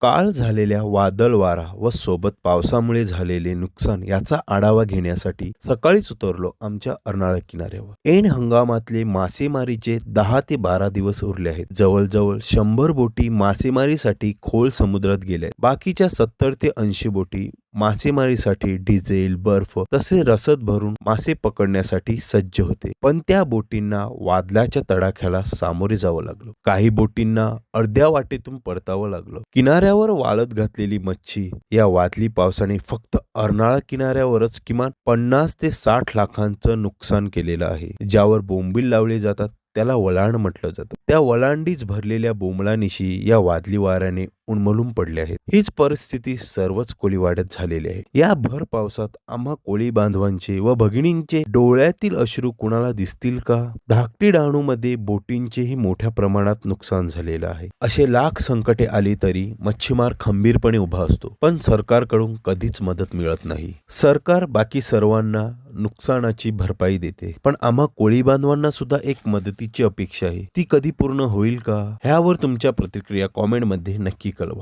काल झालेल्या वादळ वारा व सोबत पावसामुळे झालेले नुकसान याचा आढावा घेण्यासाठी सकाळीच उतरलो आमच्या अर्नाळा किनाऱ्यावर। ऐन हंगामातले मासेमारीचे 10 ते 12 दिवस उरले आहेत। जवळजवळ 100 बोटी मासेमारीसाठी खोल समुद्रात गेल्या, बाकीच्या 70 ते 80 बोटी मासेमारीसाठी डिझेल, बर्फ तसे रसद भरून मासे पकडण्यासाठी सज्ज होते। पण त्या बोटींना वादळाच्या तडाख्याला सामोरे जावं लागलं। काही बोटींना अर्ध्या वाटेतून परतावं लागलं। किनाऱ्यावर वाळत घातलेली मच्छी या वादळी पावसाने फक्त अर्नाळा किनाऱ्यावरच किमान 50 ते 60 लाखांचं नुकसान केलेलं आहे। ज्यावर बोंबील लावले जातात त्याला वलांड म्हटलं जातं। त्या वलांडीच भरलेल्या बोंबलानिशी या वादळी वाऱ्याने उन्मलून पडले आहेत। हीच परिस्थिती सर्वच कोळीवाड्यात झालेली आहे। या भर पावसात आम्हा कोळी बांधवांचे व भगिनींचे डोळ्यातील अश्रू कुणाला दिसतील का? धाकटी डहाणूमध्ये बोटींचेही मोठ्या प्रमाणात नुकसान झालेलं आहे। असे लाख संकटे आली तरी मच्छीमार खंबीरपणे उभा असतो, पण सरकारकडून कधीच मदत मिळत नाही। सरकार बाकी सर्वांना नुकसानाची भरपाई देते, पण आम्हा कोळी बांधवांना सुद्धा एक मदतीची अपेक्षा आहे। ती कधी पूर्ण होईल का? ह्यावर तुमच्या प्रतिक्रिया कॉमेंट मध्ये नक्की कळवा।